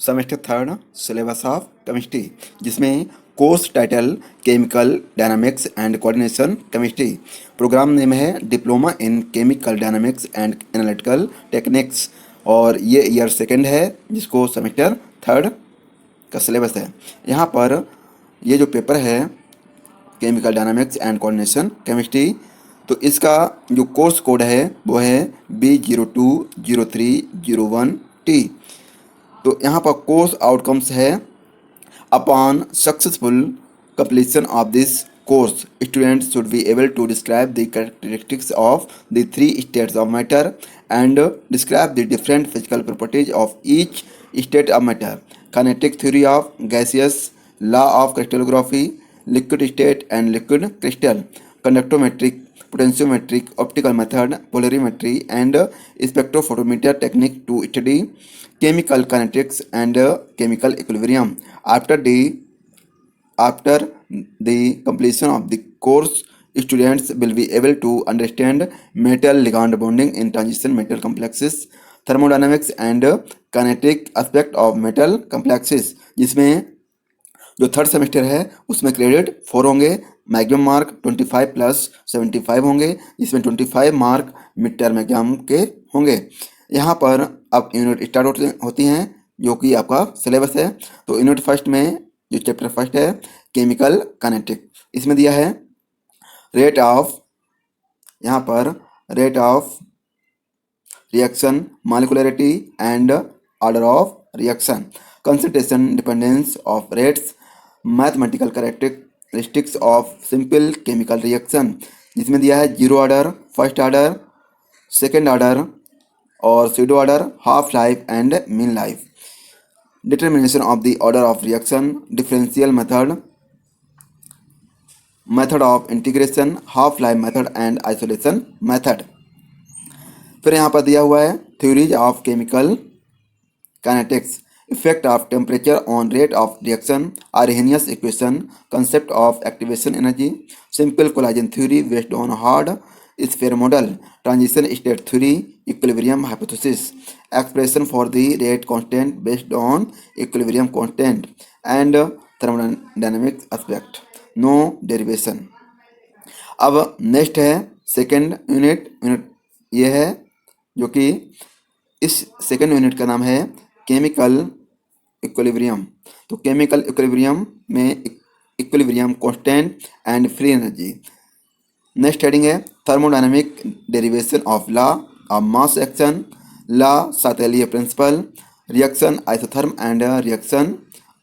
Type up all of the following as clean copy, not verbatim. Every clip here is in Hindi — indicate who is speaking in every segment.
Speaker 1: Semester third syllabus of chemistry, जिसमें course title chemical dynamics and coordination chemistry. Programme name है diploma in chemical dynamics and analytical techniques, और ये ईयर सेकंड है जिसको सेमेस्टर थर्ड का सिलेबस है। यहाँ पर ये जो पेपर है chemical dynamics and coordination chemistry, तो इसका जो कोर्स कोड है वो है B020301T। तो यहाँ पर कोर्स आउटकम्स है upon successful completion of this course, students should be able to describe the characteristics of the three states of matter and describe the different physical properties of each state of matter, kinetic theory of gaseous, law of crystallography, liquid state and liquid crystal, conductometric, potentiometric, optical method, polarimetry and spectrophotometer technique to study chemical kinetics and chemical equilibrium. After the completion of the course, students will be able to understand metal ligand bonding in transition metal complexes, thermodynamics and kinetic aspect of metal complexes, जिसमें जो थर्ड सेमेस्टर है उसमें क्रेडिट 4 होंगे, मैक्सिमम मार्क 25 प्लस 75 होंगे, जिसमें 25 मार्क मिड टर्म एग्जाम के होंगे। यहाँ पर अब यूनिट स्टार्ट होती हैं जो कि आपका सिलेबस है। तो यूनिट फर्स्ट में जो चैप्टर फर्स्ट है केमिकल काइनेटिक, इसमें दिया है रेट ऑफ, यहाँ पर rate of reaction, molecularity and order of reaction, concentration dependence of rates, mathematical characteristics of simple chemical reaction, जिसमें दिया है zero order, first order, second order और pseudo order, half life and mean life, determination of the order of reaction, differential method, method of integration, half life method and isolation method. फिर यहाँ पर दिया हुआ है theories of chemical kinetics, effect of temperature on rate of reaction, Arrhenius equation, concept of activation energy, simple collision theory based on hard sphere model, transition state theory, equilibrium hypothesis, expression for the rate constant based on equilibrium constant and thermodynamic aspect, no derivation. अब नेक्स्ट है सेकेंड यूनिट ये है जो कि इस सेकेंड यूनिट का नाम है केमिकल इक्विलिब्रियम। तो केमिकल इक्विलिब्रियम में equilibrium constant and free energy. Next heading है thermodynamic derivation of law of mass action, Le Chatelier principle, reaction isotherm and reaction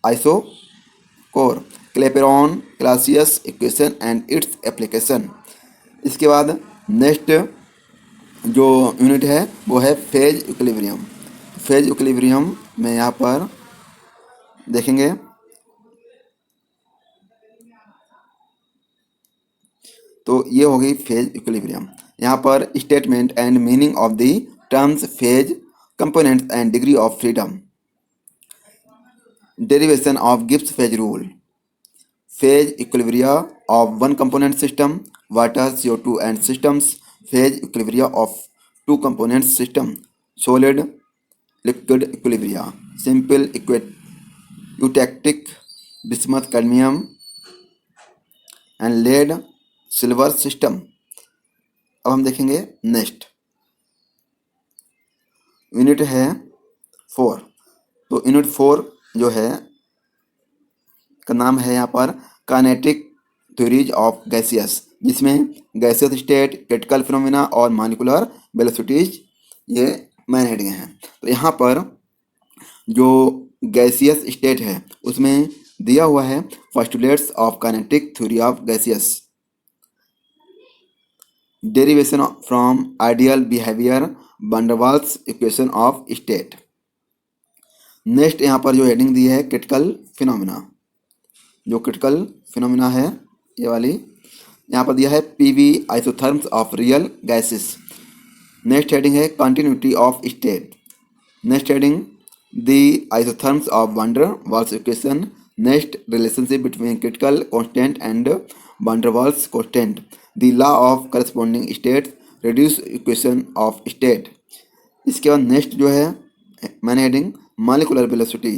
Speaker 1: isochore, Clapeyron Clausius equation and its application. इसके बाद नेक्स्ट जो यूनिट है वो है फेज इक्विलिब्रियम। फेज इक्विलिब्रियम में यहाँ पर देखेंगे तो ये हो गई फेज इक्विलिब्रियम। यहाँ पर statement and meaning of the terms phase, components and degree of freedom, derivation of Gibbs phase rule, phase equilibria of one component system, water, CO2 and systems, phase equilibria of two component system, solid liquid equilibria, simple eutectic, bismuth cadmium and lead silver system. अब हम देखेंगे नेक्स्ट यूनिट है 4। तो यूनिट 4 जो है का नाम है यहाँ पर काइनेटिक थ्योरीज ऑफ गैसियस, जिसमें गैसियस स्टेट, क्रिटिकल फिनोमिना और मॉलिक्यूलर वेलोसिटीज ये मेन हेडिंग हैं। तो यहाँ पर जो गैसियस स्टेट है उसमें दिया हुआ है postulates of kinetic theory of gaseous, derivation from ideal behaviour, van der Waals equation of state. Next यहाँ पर जो हेडिंग दी है क्रिटिकल फिनोमिना, जो क्रिटिकल फिनोमिना है ये वाली, यहाँ पर दिया है PV isotherms of real gases. Next heading है continuity of state. Next heading the isotherms of van der Waals equation. Next relationship between critical constant and van der Waals constant, the law of corresponding state, reduce equation of state. इसके बाद नेक्स्ट जो है मैंने हेडिंग मॉलिक्यूलर वेलोसिटी।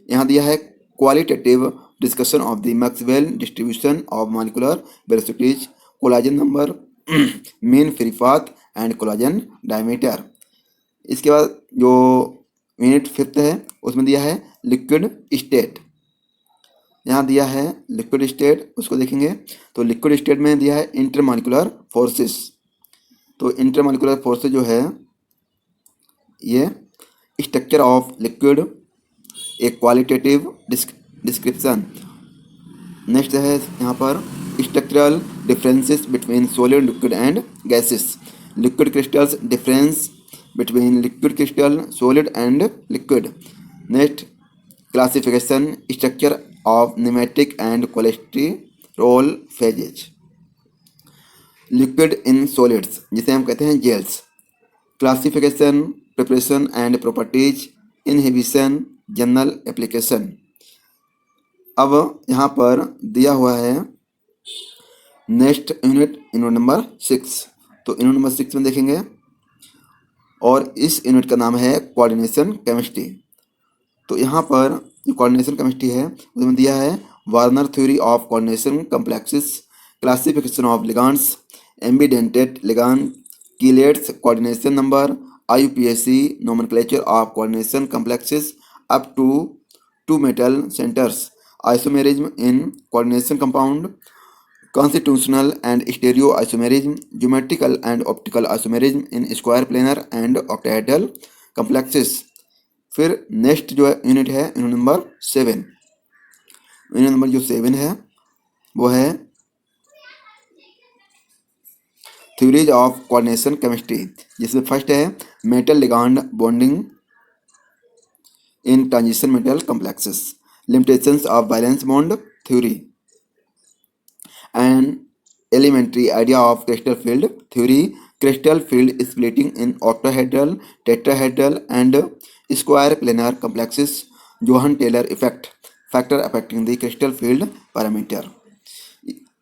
Speaker 1: यहाँ दिया है qualitative discussion of the Maxwell distribution of molecular velocities, collagen number, mean free path and collagen diameter. इसके बाद जो यूनिट 5th है उसमें दिया है लिक्विड स्टेट। यहाँ दिया है लिक्विड स्टेट, उसको देखेंगे तो लिक्विड स्टेट में दिया है इंटरमॉलिक्यूलर फोर्सेस। तो इंटरमॉलिक्यूलर फोर्सेस जो है ये स्ट्रक्चर ऑफ लिक्विड, एक क्वालिटेटिव डिस्क्रिप्शन। नेक्स्ट है यहाँ पर structural differences between solid liquid and gases, liquid crystals difference between liquid crystal solid and liquid. Next classification structure of nematic and cholesterol phases. Liquid in solids जिसे हम कहते हैं gels, classification, preparation and properties, inhibition, general application. अब यहाँ पर दिया हुआ है नेक्स्ट यूनिट नंबर 6। तो यूनिट नंबर 6 में देखेंगे और इस यूनिट का नाम है कोऑर्डिनेशन केमिस्ट्री। तो यहाँ पर जो कोऑर्डिनेशन केमिस्ट्री है उसमें दिया है Werner theory of coordination complexes, classification of ligands, ambidentate ligand, chelates coordination number, IUPAC nomenclature of coordination complexes up to 2 metal centers, isomerism in coordination compound, constitutional and stereo isomerism, geometrical and optical isomerism in square planar and octahedral complexes। फिर नेक्स्ट जो यूनिट है यूनिट नंबर 7। यूनिट नंबर जो 7 है वो है थ्योरीज ऑफ कोऑर्डिनेशन केमिस्ट्री, जिसमें फर्स्ट है metal ligand bonding in transition metal complexes, limitations of valence bond theory, and elementary idea of crystal field theory, crystal field splitting in octahedral, tetrahedral and square planar complexes, Jahn Teller effect, factor affecting the crystal field parameter.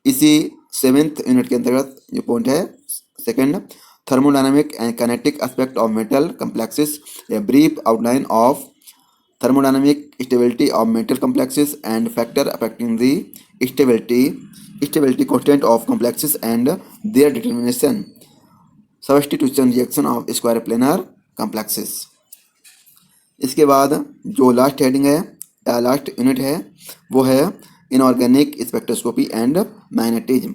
Speaker 1: इसी 7th यूनिट के अंतर्गत जो पॉइंट है second, thermodynamic and kinetic aspect of metal complexes, a brief outline of thermodynamic stability of metal complexes and factor affecting the stability constant of complexes and their determination, substitution reaction of square planar complexes. इसके बाद जो लास्ट हेडिंग है या लास्ट यूनिट है वो है इनऑर्गेनिक स्पेक्ट्रोस्कोपी एंड मैग्नेटिज्म।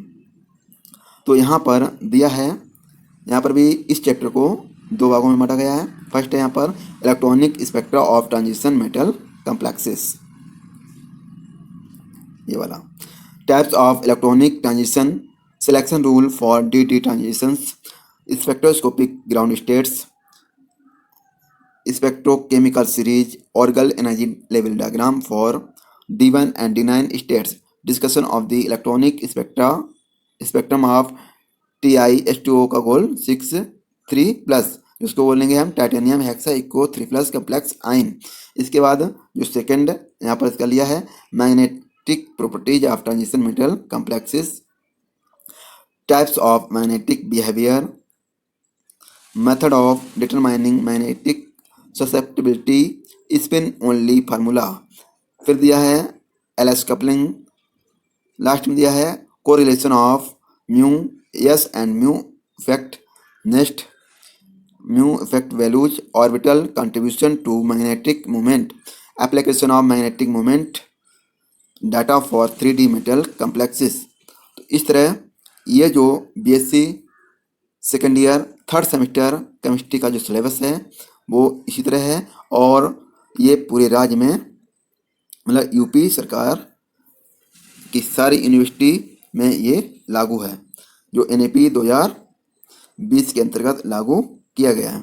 Speaker 1: तो यहाँ पर दिया है, यहाँ पर भी इस चैप्टर को 2 भागों में बांटा गया है। फर्स्ट है यहाँ पर electronic spectra of transition metal complexes, ये वाला, types of electronic transition, selection rule for d transitions, spectroscopic ground states, spectrochemical series, Orgel energy level diagram for D1 and D9 states, discussion of the electronic spectrum of TiH2O का गोल 6,3+, जिसको बोलेंगे हम टाइटेनियम हेक्सा इको 3+ कम्प्लेक्स आइन। इसके बाद जो सेकंड यहाँ पर इसका लिया है magnetic properties of transition metal complexes, types of magnetic behaviour, method of determining magnetic susceptibility, spin only formula. फिर दिया है एलएस कपलिंग, लास्ट में दिया है correlation of mu s and mu effect, next mu effect values, orbital contribution to magnetic moment, application of magnetic moment, data for 3D metal complexes. तो इस तरह ये जो BSc second year 3rd semester chemistry का जो सिलेबस है वो इसी तरह है, और ये पूरे राज्य में मतलब यूपी सरकार की सारी यूनिवर्सिटी में ये लागू है, जो NAP 2020 के अंतर्गत लागू किया गया है।